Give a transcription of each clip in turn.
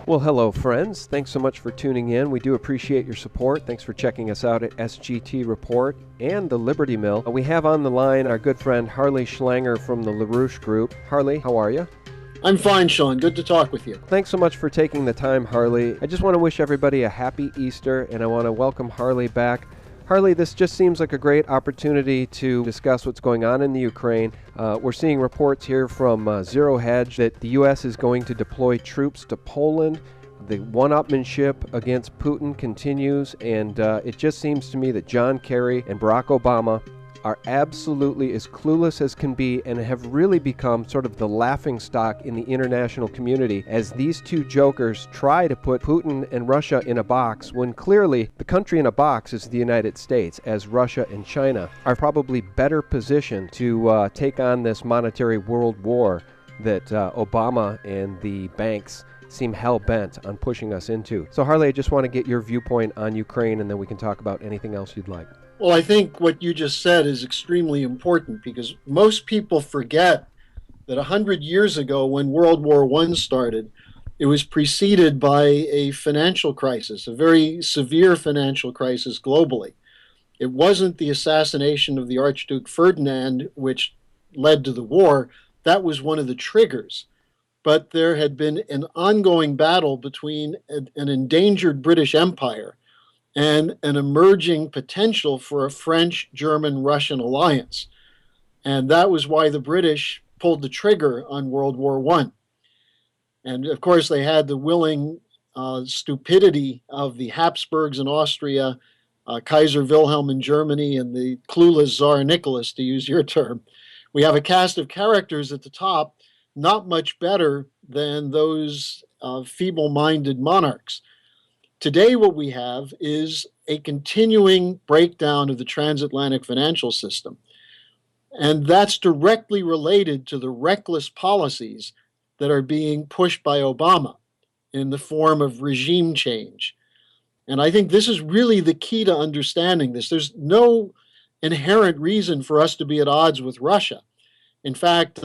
Well, hello, friends. Thanks so much for tuning in. We do appreciate your support. Thanks for checking us out at SGT Report and the Liberty Mill. We have on the line our good friend Harle Schlanger from the LaRouche Group. Harle, how are you? I'm fine, Sean. Good to talk with you. Thanks so much for taking the time, Harle. I just want to wish everybody a happy Easter, and I want to welcome Harle back. Harle, this just seems like a great opportunity to discuss what's going on in the Ukraine. We're seeing reports here from Zero Hedge that the U.S. is going to deploy troops to Poland. The one-upmanship against Putin continues, and it just seems to me that John Kerry and Barack Obama are absolutely as clueless as can be and have really become sort of the laughingstock in the international community as these two jokers try to put Putin and Russia in a box when clearly the country in a box is the United States, as Russia and China are probably better positioned to take on this monetary world war that Obama and the banks seem hell-bent on pushing us into. So Harle, I just want to get your viewpoint on Ukraine, and then we can talk about anything else you'd like. Well, I think what you just said is extremely important because most people forget that 100 years ago when World War I started, it was preceded by a financial crisis, a very severe financial crisis globally. It wasn't the assassination of the Archduke Ferdinand which led to the war. That was one of the triggers. But there had been an ongoing battle between an endangered British Empire and an emerging potential for a French-German-Russian alliance. And that was why the British pulled the trigger on World War I. And of course, they had the willing stupidity of the Habsburgs in Austria, Kaiser Wilhelm in Germany, and the clueless Tsar Nicholas, to use your term. We have a cast of characters at the top, not much better than those feeble-minded monarchs. Today, what we have is a continuing breakdown of the transatlantic financial system. And that's directly related to the reckless policies that are being pushed by Obama in the form of regime change. And I think this is really the key to understanding this. There's no inherent reason for us to be at odds with Russia. In fact,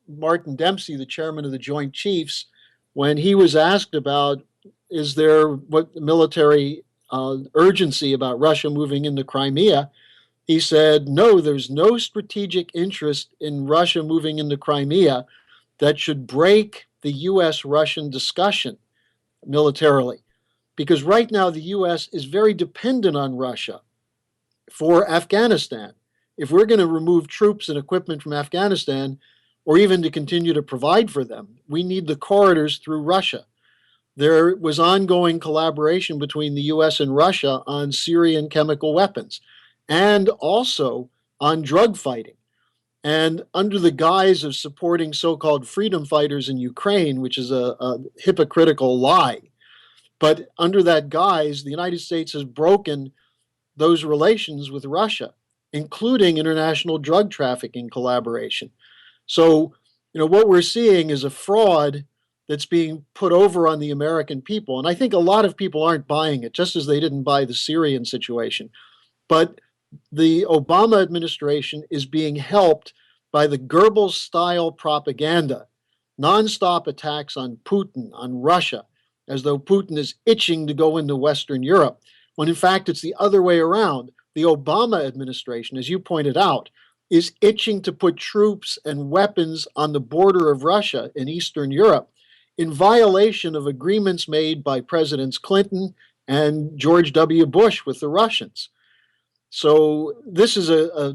Martin Dempsey, the chairman of the Joint Chiefs, when he was asked about is there what military urgency about Russia moving into Crimea, he said, no, there's no strategic interest in Russia moving into Crimea that should break the U.S.-Russian discussion militarily. Because right now the U.S. is very dependent on Russia for Afghanistan. If we're going to remove troops and equipment from Afghanistan, or even to continue to provide for them, we need the corridors through Russia. There was ongoing collaboration between the U.S. and Russia on Syrian chemical weapons and also on drug fighting. And under the guise of supporting so-called freedom fighters in Ukraine, which is a hypocritical lie, but under that guise, the United States has broken those relations with Russia, including international drug trafficking collaboration. So, what we're seeing is a fraud that's being put over on the American people. And I think a lot of people aren't buying it, just as they didn't buy the Syrian situation. But the Obama administration is being helped by the Goebbels-style propaganda, nonstop attacks on Putin, on Russia, as though Putin is itching to go into Western Europe, when in fact it's the other way around. The Obama administration, as you pointed out, is itching to put troops and weapons on the border of Russia in Eastern Europe, in violation of agreements made by Presidents Clinton and George W. Bush with the Russians. So this is a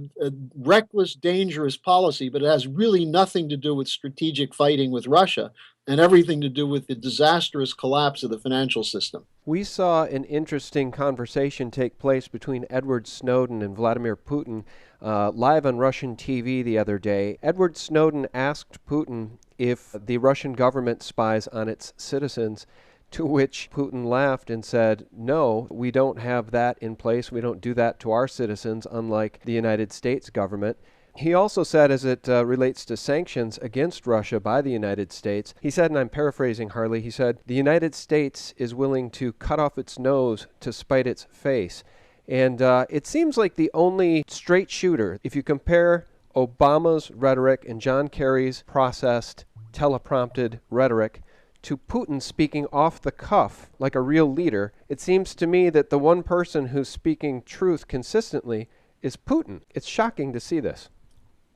reckless, dangerous policy, but it has really nothing to do with strategic fighting with Russia and everything to do with the disastrous collapse of the financial system. We saw an interesting conversation take place between Edward Snowden and Vladimir Putin live on Russian TV the other day. Edward Snowden asked Putin if the Russian government spies on its citizens, to which Putin laughed and said, no, we don't have that in place. We don't do that to our citizens, unlike the United States government. He also said, as it relates to sanctions against Russia by the United States, he said, and I'm paraphrasing Harle, he said, the United States is willing to cut off its nose to spite its face. And it seems like the only straight shooter, if you compare Obama's rhetoric and John Kerry's processed, teleprompted rhetoric to Putin speaking off the cuff like a real leader, it seems to me that the one person who's speaking truth consistently is Putin. It's shocking to see this.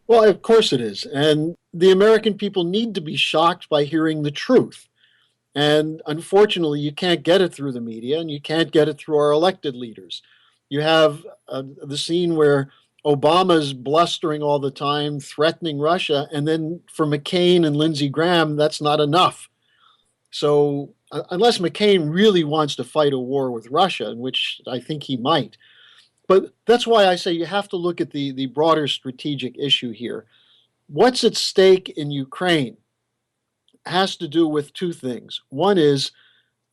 Well, of course it is. And the American people need to be shocked by hearing the truth. And unfortunately, you can't get it through the media and you can't get it through our elected leaders. You have the scene where Obama's blustering all the time, threatening Russia. And then for McCain and Lindsey Graham, that's not enough. So unless McCain really wants to fight a war with Russia, in which I think he might, but that's why I say you have to look at the broader strategic issue here. What's at stake in Ukraine has to do with two things. One is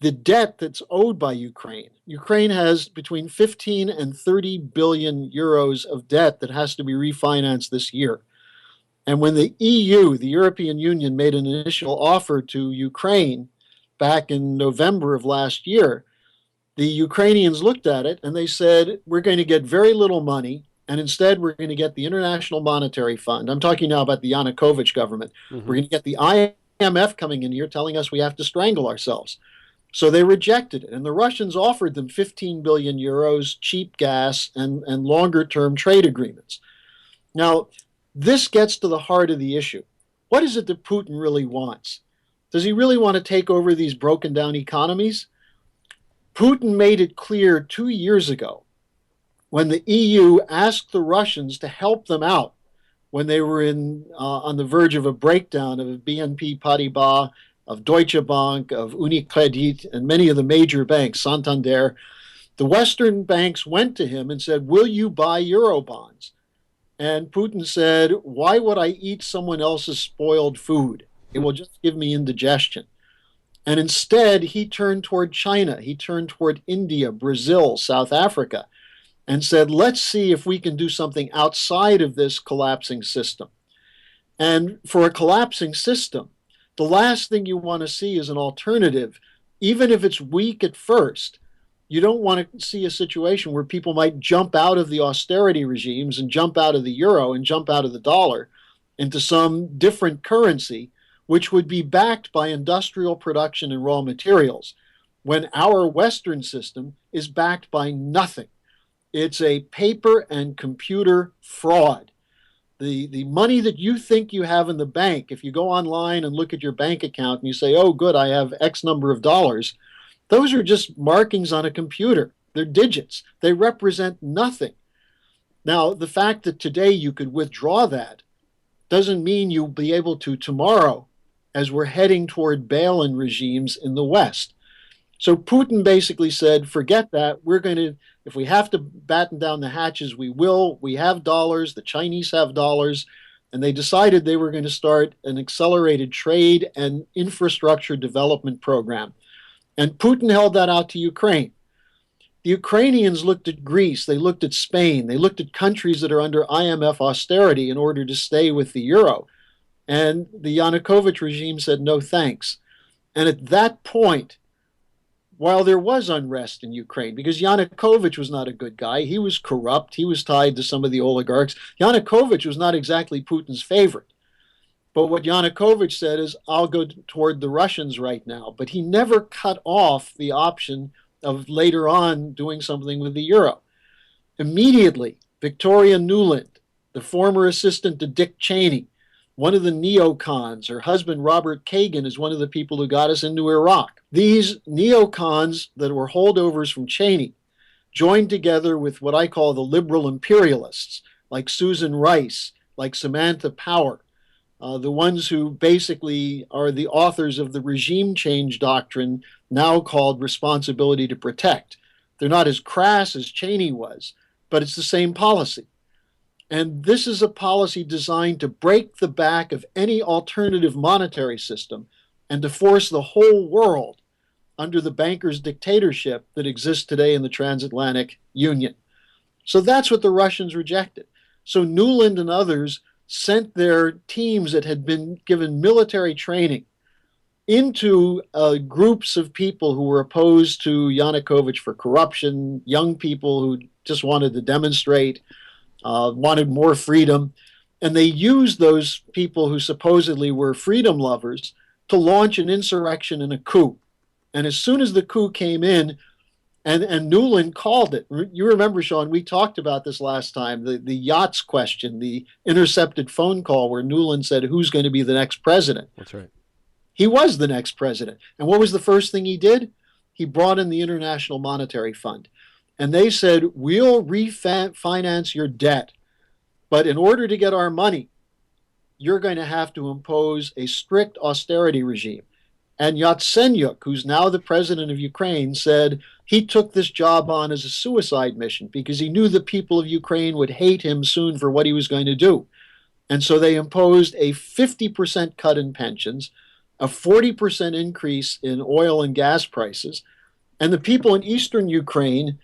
the debt that's owed by Ukraine. Ukraine has between 15 and 30 billion euros of debt that has to be refinanced this year. And when the EU, the European Union, made an initial offer to Ukraine back in November of last year, the Ukrainians looked at it and they said, we're going to get very little money, and instead we're going to get the International Monetary Fund. I'm talking now about the Yanukovych government. Mm-hmm. We're going to get the IMF coming in here telling us we have to strangle ourselves. So they rejected it. And the Russians offered them 15 billion euros, cheap gas, and longer-term trade agreements. Now, this gets to the heart of the issue. What is it that Putin really wants? Does he really want to take over these broken-down economies? Putin made it clear 2 years ago when the EU asked the Russians to help them out when they were on the verge of a breakdown of BNP Paribas, of Deutsche Bank, of Unicredit, and many of the major banks, Santander. The Western banks went to him and said, will you buy Eurobonds? And Putin said, why would I eat someone else's spoiled food? It will just give me indigestion. And instead, he turned toward China. He turned toward India, Brazil, South Africa, and said, let's see if we can do something outside of this collapsing system. And for a collapsing system, the last thing you want to see is an alternative, even if it's weak at first. You don't want to see a situation where people might jump out of the austerity regimes and jump out of the euro and jump out of the dollar into some different currency, which would be backed by industrial production and raw materials, when our Western system is backed by nothing. It's a paper and computer fraud. The money that you think you have in the bank, if you go online and look at your bank account and you say, oh, good, I have X number of dollars, those are just markings on a computer. They're digits. They represent nothing. Now, the fact that today you could withdraw that doesn't mean you'll be able to tomorrow, as we're heading toward bail-in regimes in the West. So Putin basically said, forget that. We're going to, if we have to batten down the hatches, we will. We have dollars. The Chinese have dollars. And they decided they were going to start an accelerated trade and infrastructure development program. And Putin held that out to Ukraine. The Ukrainians looked at Greece. They looked at Spain. They looked at countries that are under IMF austerity in order to stay with the euro. And the Yanukovych regime said, no thanks. And at that point, while there was unrest in Ukraine, because Yanukovych was not a good guy, he was corrupt, he was tied to some of the oligarchs. Yanukovych was not exactly Putin's favorite. But what Yanukovych said is, I'll go toward the Russians right now. But he never cut off the option of later on doing something with the euro. Immediately, Victoria Nuland, the former assistant to Dick Cheney, one of the neocons, her husband Robert Kagan is one of the people who got us into Iraq. These neocons that were holdovers from Cheney joined together with what I call the liberal imperialists, like Susan Rice, like Samantha Power, the ones who basically are the authors of the regime change doctrine, now called responsibility to protect. They're not as crass as Cheney was, but it's the same policy. And this is a policy designed to break the back of any alternative monetary system and to force the whole world under the bankers' dictatorship that exists today in the transatlantic union. So that's what the Russians rejected. So Nuland and others sent their teams that had been given military training into groups of people who were opposed to Yanukovych for corruption, young people who just wanted to demonstrate, wanted more freedom. And they used those people who supposedly were freedom lovers to launch an insurrection and a coup. And as soon as the coup came in, and Newland called it. You remember, Sean, we talked about this last time, the yachts question, the intercepted phone call where Newland said, who's going to be the next president? That's right. He was the next president. And what was the first thing he did? He brought in the International Monetary Fund. And they said, we'll refinance your debt. But in order to get our money, you're going to have to impose a strict austerity regime. And Yatsenyuk, who's now the president of Ukraine, said he took this job on as a suicide mission because he knew the people of Ukraine would hate him soon for what he was going to do. And so they imposed a 50% cut in pensions, a 40% increase in oil and gas prices. And the people in eastern Ukraine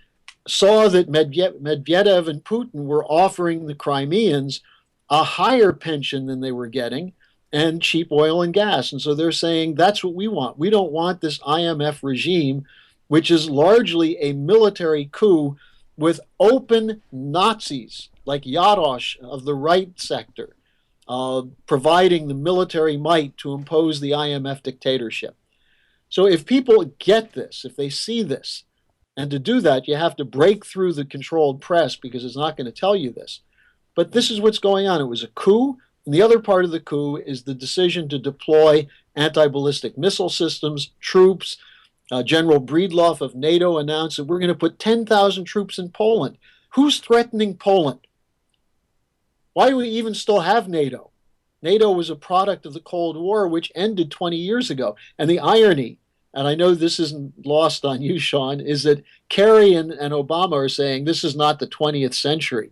saw that Medvedev and Putin were offering the Crimeans a higher pension than they were getting and cheap oil and gas. And so they're saying, that's what we want. We don't want this IMF regime, which is largely a military coup with open Nazis like Yarosh of the right sector, providing the military might to impose the IMF dictatorship. So if people get this, if they see this, and to do that, you have to break through the controlled press because it's not going to tell you this. But this is what's going on. It was a coup. And the other part of the coup is the decision to deploy anti-ballistic missile systems, troops. General Breedlove of NATO announced that we're going to put 10,000 troops in Poland. Who's threatening Poland? Why do we even still have NATO? NATO was a product of the Cold War, which ended 20 years ago. And the irony, and I know this isn't lost on you, Sean, is that Kerry and Obama are saying this is not the 20th century.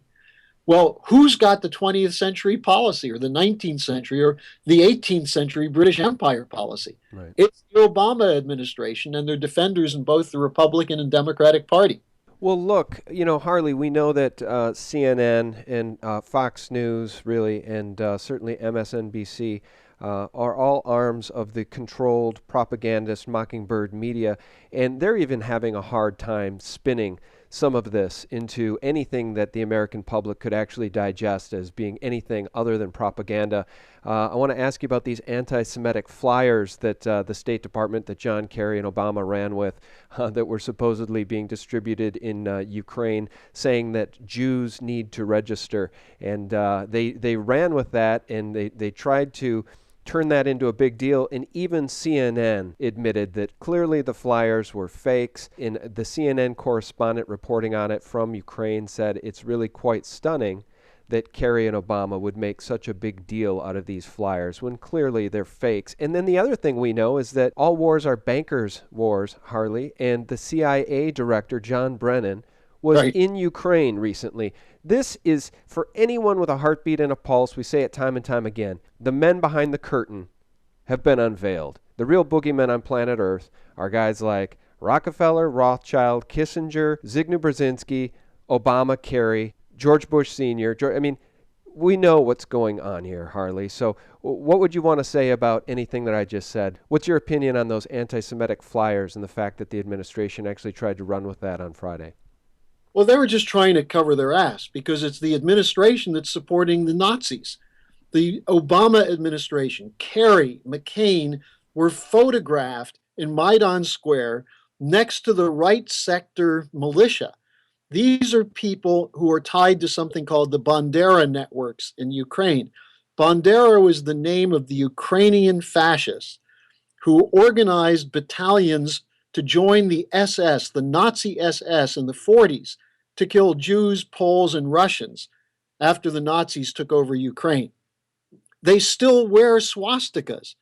Well, who's got the 20th century policy or the 19th century or the 18th century British Empire policy? Right. It's the Obama administration and their defenders in both the Republican and Democratic Party. Well, look, Harle, we know that CNN and Fox News, really, and certainly MSNBC are all arms of the controlled propagandist Mockingbird media, and they're even having a hard time spinning some of this into anything that the American public could actually digest as being anything other than propaganda. I want to ask you about these anti-Semitic flyers that the State Department, that John Kerry and Obama ran with, that were supposedly being distributed in Ukraine, saying that Jews need to register. And they ran with that, and they tried to turn that into a big deal, and even CNN admitted that clearly the flyers were fakes. And the CNN correspondent reporting on it from Ukraine said it's really quite stunning that Kerry and Obama would make such a big deal out of these flyers when clearly they're fakes. And then the other thing we know is that all wars are bankers' wars, Harle, and the CIA director, John Brennan, was in Ukraine recently. This is, for anyone with a heartbeat and a pulse, we say it time and time again, the men behind the curtain have been unveiled. The real boogeymen on planet Earth are guys like Rockefeller, Rothschild, Kissinger, Zbigniew Brzezinski, Obama, Kerry, George Bush Sr. I mean, we know what's going on here, Harle. So what would you want to say about anything that I just said? What's your opinion on those anti-Semitic flyers and the fact that the administration actually tried to run with that on Friday? Well, they were just trying to cover their ass because it's the administration that's supporting the Nazis. The Obama administration, Kerry, McCain, were photographed in Maidan Square next to the right sector militia. These are people who are tied to something called the Bandera networks in Ukraine. Bandera was the name of the Ukrainian fascists who organized battalions to join the SS, the Nazi SS in the 40s, to kill Jews, Poles, and Russians after the Nazis took over Ukraine. They still wear swastikas.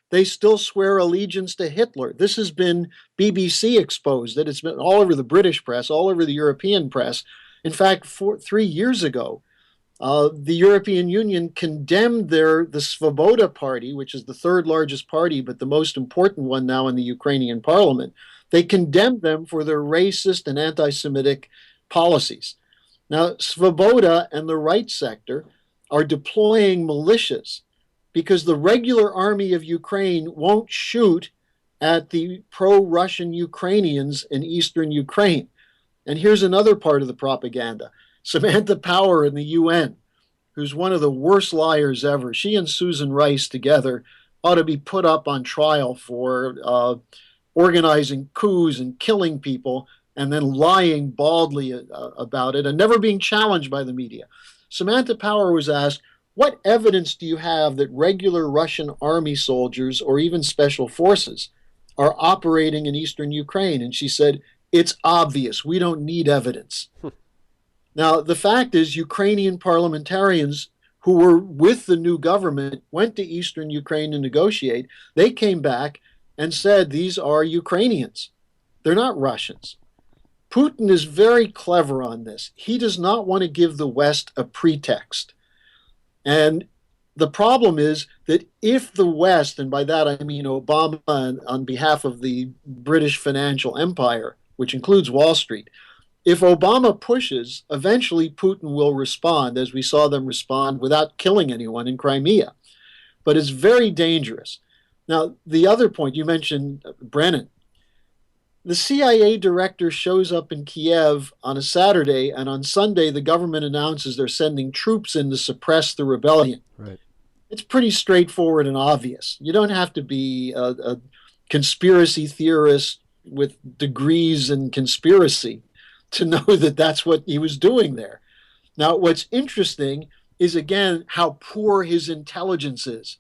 They still swear allegiance to Hitler. This has been BBC exposed, that it's been all over the British press, all over the European press. In fact, 3 years ago, the European Union condemned the Svoboda party, which is the third largest party, but the most important one now in the Ukrainian parliament. They condemned them for their racist and anti-Semitic policies. Now, Svoboda and the right sector are deploying militias because the regular army of Ukraine won't shoot at the pro-Russian Ukrainians in eastern Ukraine. And here's another part of the propaganda. Samantha Power in the UN, who's one of the worst liars ever, she and Susan Rice together ought to be put up on trial for organizing coups and killing people and then lying baldly about it and never being challenged by the media. Samantha Power was asked, what evidence do you have that regular Russian army soldiers or even special forces are operating in eastern Ukraine? And she said, it's obvious. We don't need evidence. Now, the fact is, Ukrainian parliamentarians who were with the new government went to eastern Ukraine to negotiate. They came back and said, these are Ukrainians. They're not Russians. Putin is very clever on this. He does not want to give the West a pretext. And the problem is that if the West, and by that I mean Obama on behalf of the British financial empire, which includes Wall Street, if Obama pushes, eventually Putin will respond, as we saw them respond without killing anyone in Crimea. But it's very dangerous. Now, the other point, you mentioned Brennan. The CIA director shows up in Kiev on a Saturday, and on Sunday, the government announces they're sending troops in to suppress the rebellion. Right. It's pretty straightforward and obvious. You don't have to be a conspiracy theorist with degrees in conspiracy to know that that's what he was doing there. Now, what's interesting is, again, how poor his intelligence is.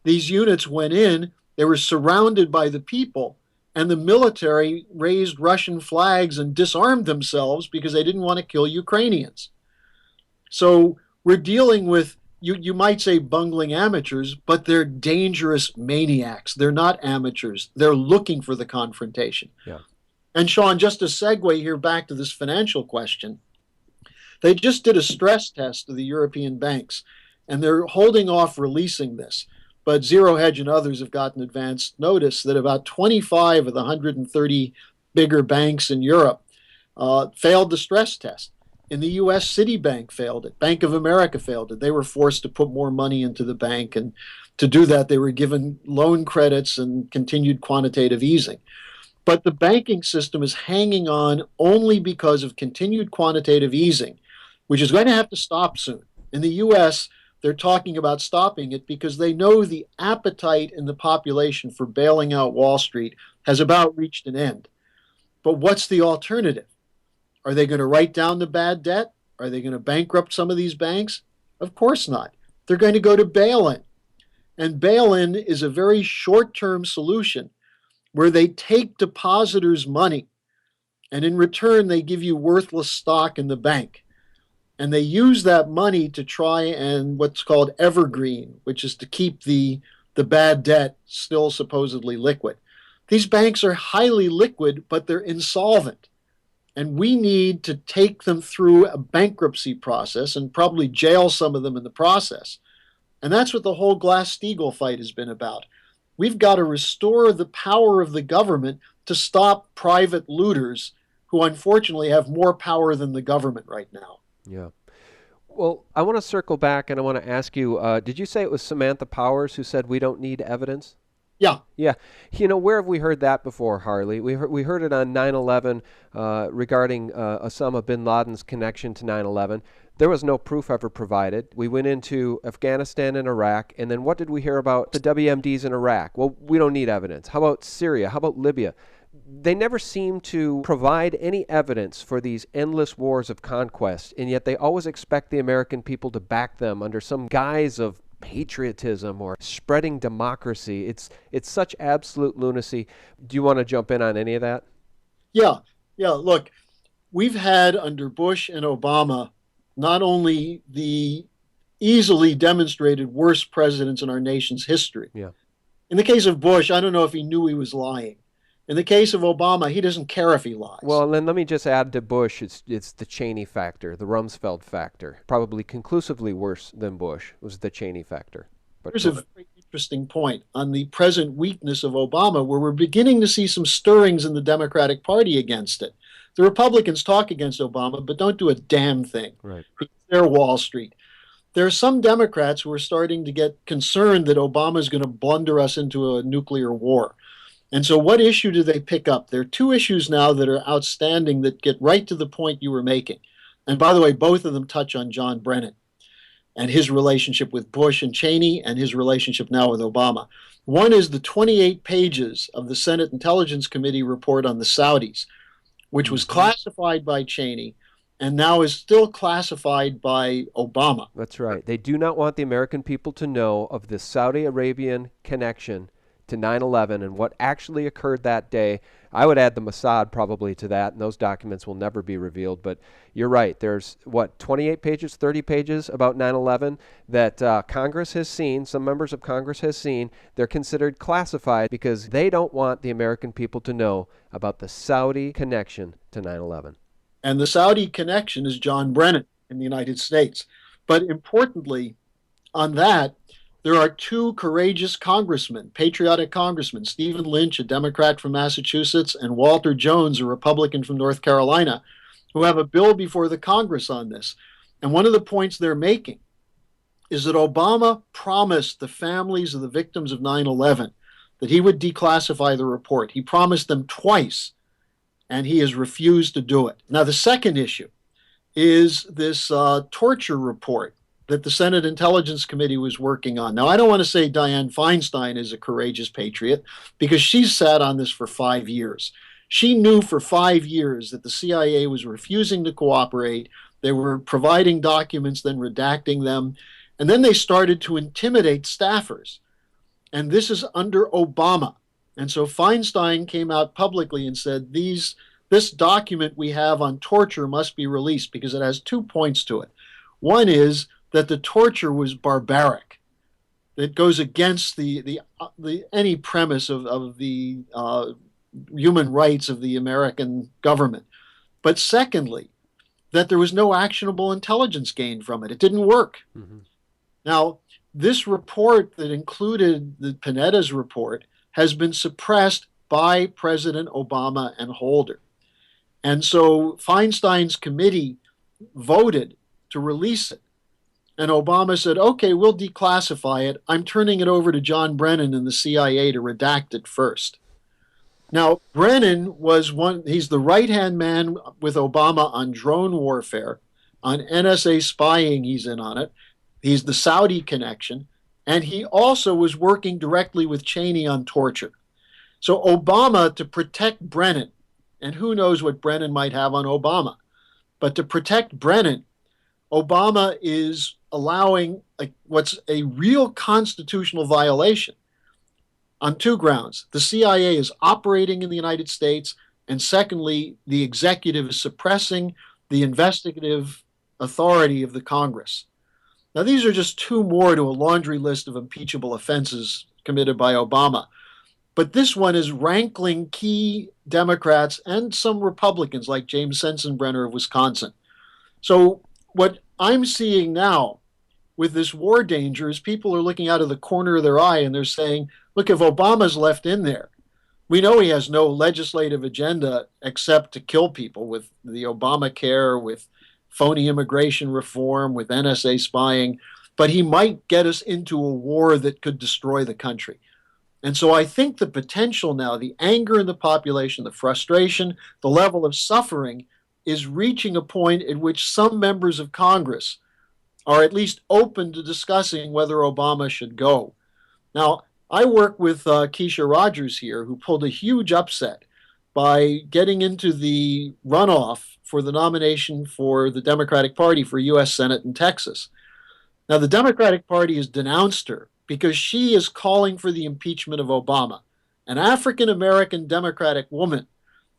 These units went in, they were surrounded by the people, and the military raised Russian flags and disarmed themselves because they didn't want to kill Ukrainians. So we're dealing with, you might say, bungling amateurs, but they're dangerous maniacs. They're not amateurs. They're looking for the confrontation. Yeah. And Sean, just to segue here back to this financial question, they just did a stress test of the European banks, and they're holding off releasing this. But Zero Hedge and others have gotten advance notice that about 25 of the 130 bigger banks in Europe failed the stress test. In the U.S., Citibank failed it. Bank of America failed it. They were forced to put more money into the bank, and to do that, they were given loan credits and continued quantitative easing. But the banking system is hanging on only because of continued quantitative easing, which is going to have to stop soon. In the U.S., they're talking about stopping it because they know the appetite in the population for bailing out Wall Street has about reached an end. But what's the alternative? Are they going to write down the bad debt? Are they going to bankrupt some of these banks? Of course not. They're going to go to bail-in. And bail-in is a very short-term solution where they take depositors' money, and in return they give you worthless stock in the bank. And they use that money to try and what's called evergreen, which is to keep the bad debt still supposedly liquid. These banks are highly liquid, but they're insolvent. And we need to take them through a bankruptcy process and probably jail some of them in the process. And that's what the whole Glass-Steagall fight has been about. We've got to restore the power of the government to stop private looters who unfortunately have more power than the government right now. Yeah. Well, I want to circle back and I want to ask you, did you say it was Samantha Powers who said we don't need evidence? Yeah. Yeah. You know, where have we heard that before, Harle? We heard it on 9/11 regarding Osama bin Laden's connection to 9/11. There was no proof ever provided. We went into Afghanistan and Iraq, and then what did we hear about the WMDs in Iraq? Well, we don't need evidence. How about Syria? How about Libya? They never seem to provide any evidence for these endless wars of conquest, and yet they always expect the American people to back them under some guise of patriotism or spreading democracy. It's such absolute lunacy. Do you want to jump in on any of that? Yeah. Look, we've had under Bush and Obama not only the easily demonstrated worst presidents in our nation's history. Yeah. In the case of Bush, I don't know if he knew he was lying. In the case of Obama, he doesn't care if he lies. Well, then let me just add to Bush, it's the Cheney factor, the Rumsfeld factor. Probably conclusively worse than Bush was the Cheney factor. But here's a very interesting point on the present weakness of Obama, where we're beginning to see some stirrings in the Democratic Party against it. The Republicans talk against Obama, but don't do a damn thing. Right. They're Wall Street. There are some Democrats who are starting to get concerned that Obama is going to blunder us into a nuclear war. And so what issue do they pick up? There are two issues now that are outstanding that get right to the point you were making. And by the way, both of them touch on John Brennan. and his relationship with Bush and Cheney and his relationship now with Obama. One is the 28 pages of the Senate Intelligence Committee report on the Saudis, which was classified by Cheney and now is still classified by Obama. That's right. They do not want the American people to know of the Saudi Arabian connection to 9/11 and what actually occurred that day. I would add the Mossad probably to that, and those documents will never be revealed. But you're right. There's, 28 pages, 30 pages about 9/11 that Congress has seen, some members of Congress has seen. They're considered classified because they don't want the American people to know about the Saudi connection to 9/11. And the Saudi connection is John Brennan in the United States. But importantly, on that, there are two courageous congressmen, patriotic congressmen, Stephen Lynch, a Democrat from Massachusetts, and Walter Jones, a Republican from North Carolina, who have a bill before the Congress on this. And one of the points they're making is that Obama promised the families of the victims of 9/11 that he would declassify the report. He promised them twice, and he has refused to do it. Now, the second issue is this torture report that the Senate Intelligence Committee was working on. Now, I don't want to say Dianne Feinstein is a courageous patriot because she's sat on this for 5 years. She knew for 5 years that the CIA was refusing to cooperate. They were providing documents, then redacting them. And then they started to intimidate staffers. And this is under Obama. And so Feinstein came out publicly and said, this document we have on torture must be released because it has 2 points to it. One is that the torture was barbaric. It goes against any premise of the human rights of the American government. But secondly, that there was no actionable intelligence gained from it. It didn't work. Mm-hmm. Now, this report that included the Panetta's report has been suppressed by President Obama and Holder. And so Feinstein's committee voted to release it. And Obama said, okay, we'll declassify it. I'm turning it over to John Brennan and the CIA to redact it first. Now, Brennan he's the right-hand man with Obama on drone warfare, on NSA spying, he's in on it. He's the Saudi connection. And he also was working directly with Cheney on torture. So Obama, to protect Brennan, and who knows what Brennan might have on Obama, but to protect Brennan, Obama is allowing what's a real constitutional violation on 2 grounds. The CIA is operating in the United States, and secondly, the executive is suppressing the investigative authority of the Congress. Now, these are just 2 more to a laundry list of impeachable offenses committed by Obama. But this one is rankling key Democrats and some Republicans like James Sensenbrenner of Wisconsin. So what I'm seeing now with this war danger is people are looking out of the corner of their eye and they're saying, look, if Obama's left in there, we know he has no legislative agenda except to kill people with the Obamacare, with phony immigration reform, with NSA spying, but he might get us into a war that could destroy the country. And so I think the potential now, the anger in the population, the frustration, the level of suffering is reaching a point at which some members of Congress are at least open to discussing whether Obama should go. Now, I work with Keisha Rogers here, who pulled a huge upset by getting into the runoff for the nomination for the Democratic Party for U.S. Senate in Texas. Now, the Democratic Party has denounced her because she is calling for the impeachment of Obama. An African-American Democratic woman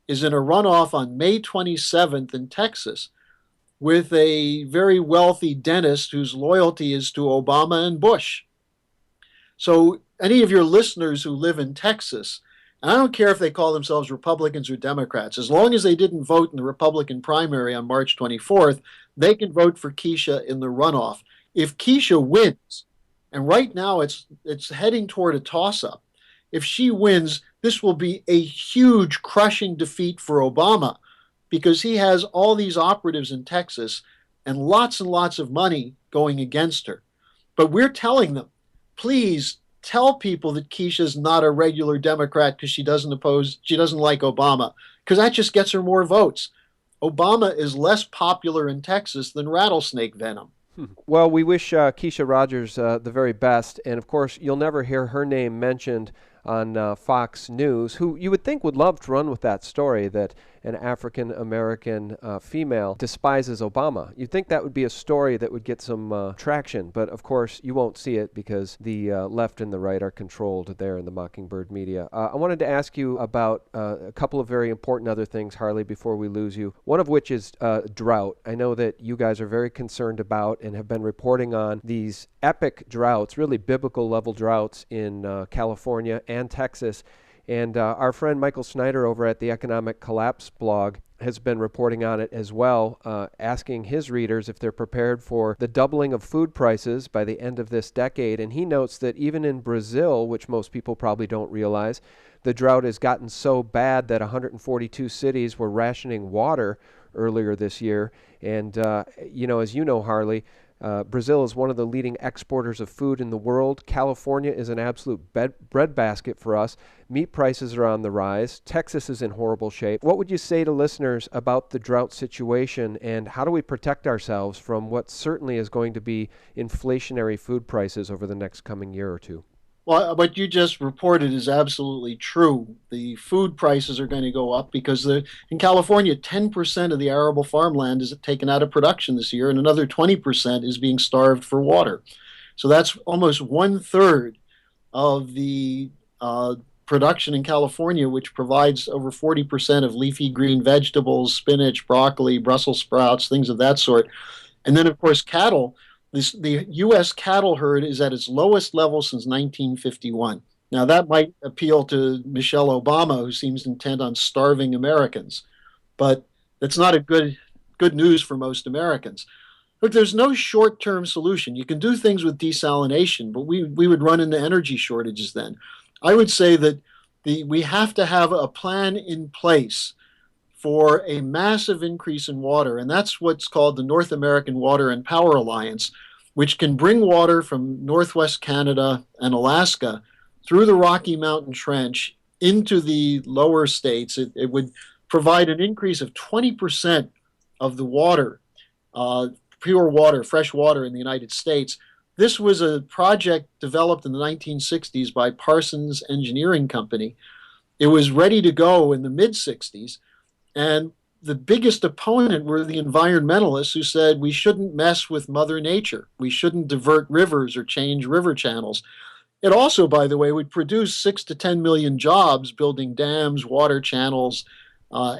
is in a runoff on May 27th in Texas with a very wealthy dentist whose loyalty is to Obama and Bush. So any of your listeners who live in Texas, and I don't care if they call themselves Republicans or Democrats, as long as they didn't vote in the Republican primary on March 24th, they can vote for Keisha in the runoff. If Keisha wins, and right now it's heading toward a toss-up, if she wins, this will be a huge crushing defeat for Obama because he has all these operatives in Texas and lots of money going against her. But we're telling them, please tell people that Keisha's not a regular Democrat because she doesn't like Obama, because that just gets her more votes. Obama is less popular in Texas than rattlesnake venom. Well, we wish Keisha Rogers the very best. And of course, you'll never hear her name mentioned on Fox News, who you would think would love to run with that story that an African American female despises Obama. You'd think that would be a story that would get some traction. But of course, you won't see it because the left and the right are controlled there in the Mockingbird media. I wanted to ask you about a couple of very important other things, Harle, before we lose you. One of which is drought. I know that you guys are very concerned about and have been reporting on these epic droughts, really biblical level droughts in California and Texas. And our friend Michael Snyder over at the Economic Collapse blog has been reporting on it as well, asking his readers if they're prepared for the doubling of food prices by the end of this decade. And he notes that even in Brazil, which most people probably don't realize, the drought has gotten so bad that 142 cities were rationing water earlier this year. And, as you know, Harle, Brazil is one of the leading exporters of food in the world. California is an absolute breadbasket for us. Meat prices are on the rise. Texas is in horrible shape. What would you say to listeners about the drought situation, and how do we protect ourselves from what certainly is going to be inflationary food prices over the next coming year or two? Well, what you just reported is absolutely true. The food prices are going to go up because in California, 10% of the arable farmland is taken out of production this year, and another 20% is being starved for water. So that's almost one third of the production in California, which provides over 40% of leafy green vegetables, spinach, broccoli, Brussels sprouts, things of that sort. And then, of course, cattle. The U.S. cattle herd is at its lowest level since 1951. Now, that might appeal to Michelle Obama, who seems intent on starving Americans, but that's not a good news for most Americans. Look, there's no short-term solution. You can do things with desalination, but we would run into energy shortages then. I would say that we have to have a plan in place for a massive increase in water, and that's what's called the North American Water and Power Alliance, which can bring water from Northwest Canada and Alaska through the Rocky Mountain Trench into the lower states. It would provide an increase of 20% of the water, pure water, fresh water in the United States. This was a project developed in the 1960s by Parsons Engineering Company. It was ready to go in the mid-60s. And the biggest opponent were the environmentalists who said we shouldn't mess with Mother Nature. We shouldn't divert rivers or change river channels. It also, by the way, would produce 6 to 10 million jobs building dams, water channels,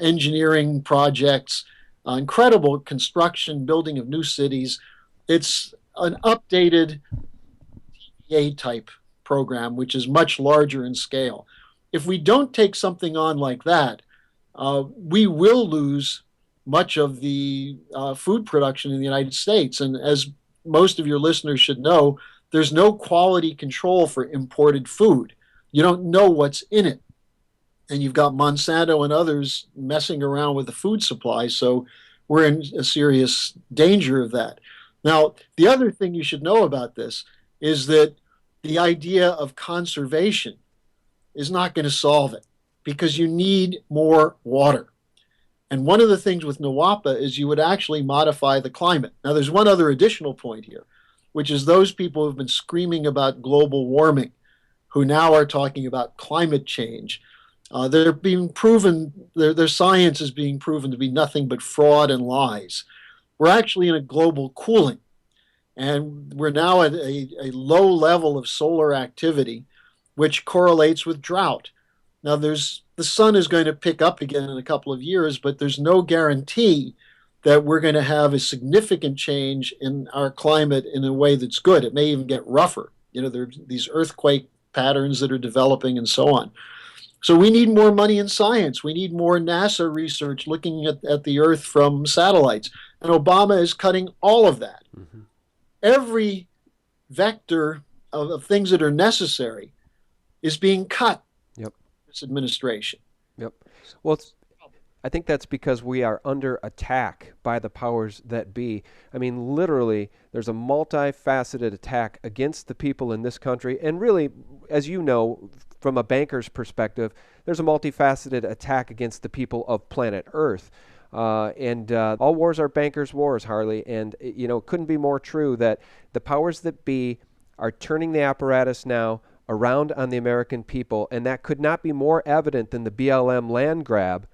engineering projects, incredible construction, building of new cities. It's an updated TVA type program, which is much larger in scale. If we don't take something on like that, we will lose much of the food production in the United States. And as most of your listeners should know, there's no quality control for imported food. You don't know what's in it. And you've got Monsanto and others messing around with the food supply. So we're in a serious danger of that. Now, the other thing you should know about this is that the idea of conservation is not going to solve it, because you need more water. And one of the things with NWAPA is you would actually modify the climate. Now, there's one other additional point here, which is those people who've been screaming about global warming, who now are talking about climate change. They're being proven, their science is being proven to be nothing but fraud and lies. We're actually in a global cooling, and we're now at a low level of solar activity, which correlates with drought. Now, the sun is going to pick up again in a couple of years, but there's no guarantee that we're going to have a significant change in our climate in a way that's good. It may even get rougher. There are these earthquake patterns that are developing and so on. So we need more money in science. We need more NASA research looking at the Earth from satellites. And Obama is cutting all of that. Mm-hmm. Every vector of things that are necessary is being cut. Yep. This administration. Yep. Well, I think that's because we are under attack by the powers that be. I mean, literally, there's a multifaceted attack against the people in this country. And really, as you know, from a banker's perspective, there's a multifaceted attack against the people of planet Earth. And all wars are bankers' wars, Harley. And, it couldn't be more true that the powers that be are turning the apparatus now around on the American people. And that could not be more evident than the BLM land grab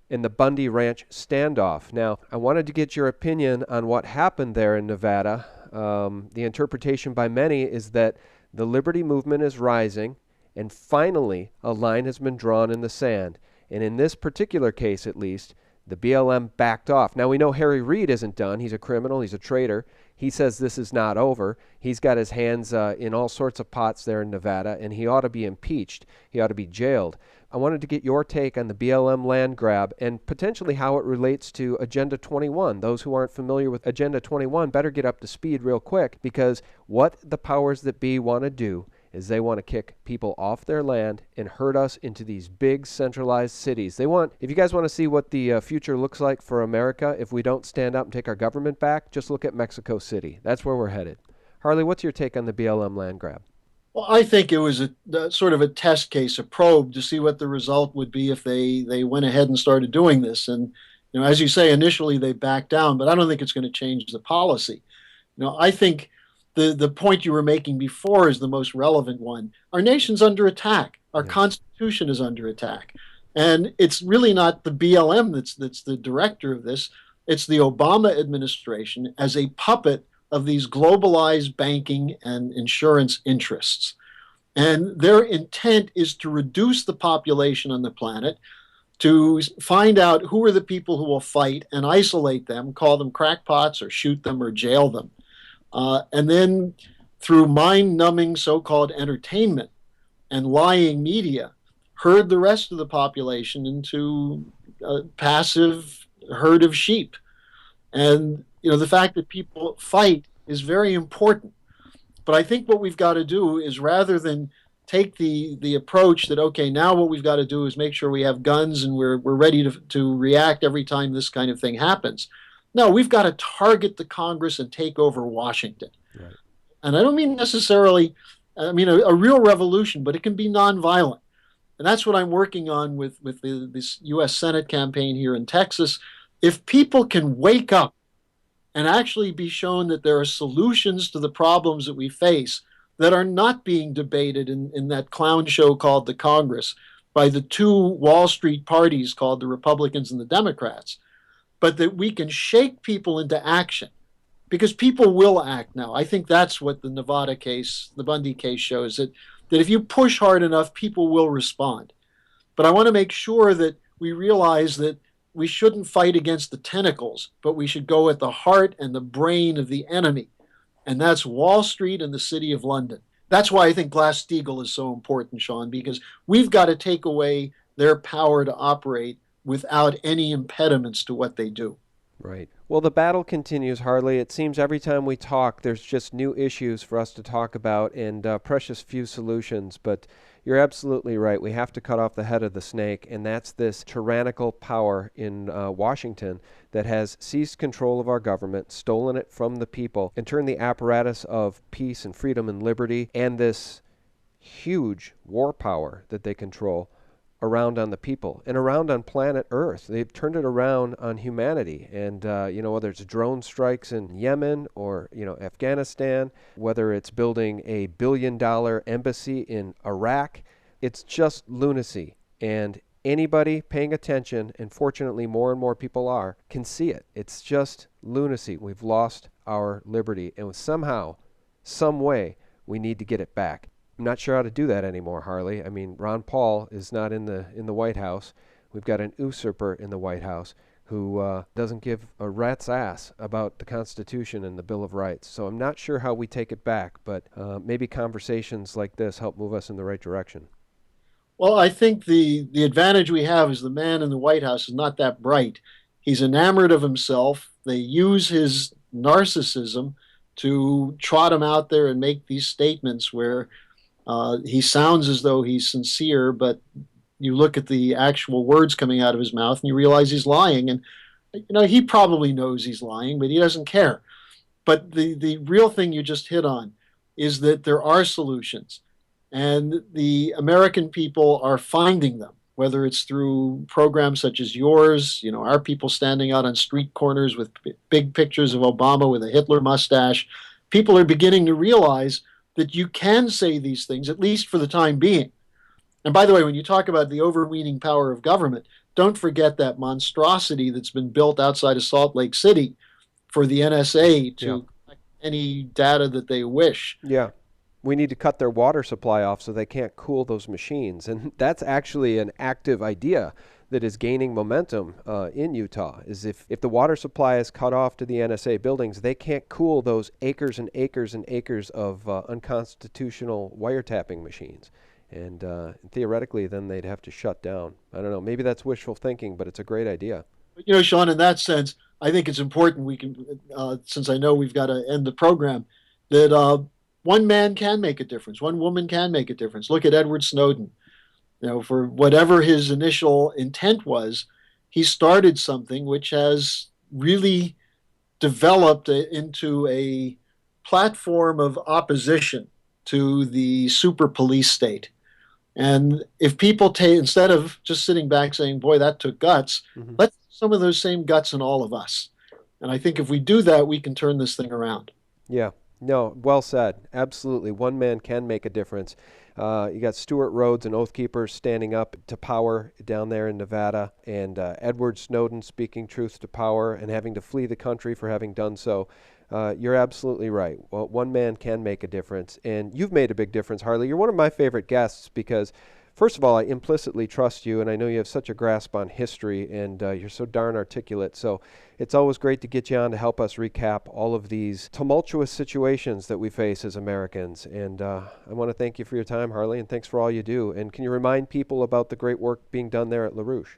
in the Bundy Ranch standoff. Now, I wanted to get your opinion on what happened there in Nevada. The interpretation by many is that the liberty movement is rising, and finally a line has been drawn in the sand. And in this particular case, at least, the BLM backed off. Now, we know Harry Reid isn't done. He's a criminal. He's a traitor. He says this is not over. He's got his hands in all sorts of pots there in Nevada, and he ought to be impeached. He ought to be jailed. I wanted to get your take on the BLM land grab and potentially how it relates to Agenda 21. Those who aren't familiar with Agenda 21 better get up to speed real quick, because what the powers that be want to do is they want to kick people off their land and herd us into these big centralized cities. If you guys want to see what the future looks like for America if we don't stand up and take our government back, just look at Mexico City. That's where we're headed. Harley, what's your take on the BLM land grab? Well, I think it was a sort of a test case, a probe to see what the result would be if they went ahead and started doing this. And as you say, initially they backed down, but I don't think it's going to change the policy. I think the point you were making before is the most relevant one. Our nation's under attack. Our Constitution is under attack. And it's really not the BLM that's the director of this. It's the Obama administration as a puppet of these globalized banking and insurance interests. And their intent is to reduce the population on the planet, to find out who are the people who will fight and isolate them, call them crackpots or shoot them or jail them. And then through mind-numbing so-called entertainment and lying media, herd the rest of the population into a passive herd of sheep. And the fact that people fight is very important. But I think what we've got to do is, rather than take the approach that, okay, now what we've got to do is make sure we have guns and we're ready to react every time this kind of thing happens. No, we've got to target the Congress and take over Washington. Right. And I don't mean necessarily, a real revolution, but it can be nonviolent. And that's what I'm working on with this U.S. Senate campaign here in Texas. If people can wake up and actually be shown that there are solutions to the problems that we face that are not being debated in that clown show called the Congress by the two Wall Street parties called the Republicans and the Democrats, but that we can shake people into action, because people will act now. I think that's what the Nevada case, the Bundy case, shows, that if you push hard enough, people will respond. But I want to make sure that we realize that we shouldn't fight against the tentacles, but we should go at the heart and the brain of the enemy. And that's Wall Street and the City of London. That's why I think Glass-Steagall is so important, Sean, because we've got to take away their power to operate without any impediments to what they do. Right. Well, the battle continues, Harley. It seems every time we talk, there's just new issues for us to talk about and precious few solutions. But you're absolutely right. We have to cut off the head of the snake, and that's this tyrannical power in Washington that has seized control of our government, stolen it from the people, and turned the apparatus of peace and freedom and liberty and this huge war power that they control around on the people and around on planet Earth. They've turned it around on humanity. And, whether it's drone strikes in Yemen or, Afghanistan, whether it's building a billion-dollar embassy in Iraq, it's just lunacy. And anybody paying attention, and fortunately more and more people are, can see it. It's just lunacy. We've lost our liberty. And somehow, some way, we need to get it back. I'm not sure how to do that anymore, Harley. I mean, Ron Paul is not in the White House. We've got an usurper in the White House who doesn't give a rat's ass about the Constitution and the Bill of Rights. So I'm not sure how we take it back, but maybe conversations like this help move us in the right direction. Well, I think the advantage we have is the man in the White House is not that bright. He's enamored of himself. They use his narcissism to trot him out there and make these statements where he sounds as though he's sincere, but you look at the actual words coming out of his mouth and you realize he's lying. And, he probably knows he's lying, but he doesn't care. But the real thing you just hit on is that there are solutions, and the American people are finding them. whether it's through programs such as yours, our people standing out on street corners with big pictures of Obama with a Hitler mustache. People are beginning to realize that you can say these things, at least for the time being. And by the way, when you talk about the overweening power of government, don't forget that monstrosity that's been built outside of Salt Lake City for the NSA Yeah. to collect any data that they wish. Yeah. We need to cut their water supply off so they can't cool those machines. And that's actually an active idea that is gaining momentum in Utah, is if the water supply is cut off to the NSA buildings, they can't cool those acres and acres and acres of unconstitutional wiretapping machines. And theoretically, then they'd have to shut down. I don't know. Maybe that's wishful thinking, but it's a great idea. But, Sean, in that sense, I think it's important we can, since I know we've got to end the program, that one man can make a difference. One woman can make a difference. Look at Edward Snowden. For whatever his initial intent was, he started something which has really developed into a platform of opposition to the super police state. And if people take, instead of just sitting back saying, boy, that took guts, let's some of those same guts in all of us. And I think if we do that, we can turn this thing around. Yeah. No, well said. Absolutely. One man can make a difference. You got Stuart Rhodes and Oath Keepers standing up to power down there in Nevada, and Edward Snowden speaking truth to power and having to flee the country for having done so. You're absolutely right. Well, one man can make a difference, and you've made a big difference, Harle. You're one of my favorite guests because, first of all, I implicitly trust you, and I know you have such a grasp on history, and you're so darn articulate. So it's always great to get you on to help us recap all of these tumultuous situations that we face as Americans. And I want to thank you for your time, Harle, and thanks for all you do. And can you remind people about the great work being done there at LaRouche?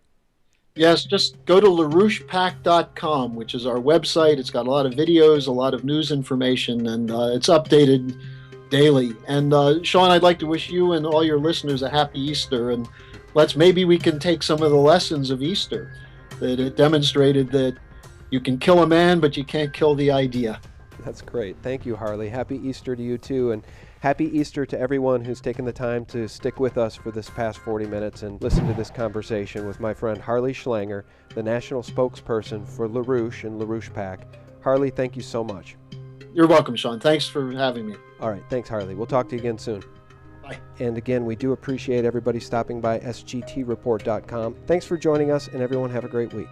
Yes, just go to LaRouchePAC.com, which is our website. It's got a lot of videos, a lot of news information, and it's updated daily. And Sean, I'd like to wish you and all your listeners a happy Easter. And maybe we can take some of the lessons of Easter, that it demonstrated that you can kill a man, but you can't kill the idea. That's great. Thank you, Harle. Happy Easter to you too, and happy Easter to everyone who's taken the time to stick with us for this past 40 minutes and listen to this conversation with my friend Harle Schlanger, the national spokesperson for LaRouche and LaRouche PAC. Harle, thank you so much. You're welcome, Sean. Thanks for having me. All right. Thanks, Harle. We'll talk to you again soon. Bye. And again, we do appreciate everybody stopping by sgtreport.com. Thanks for joining us, and everyone have a great week.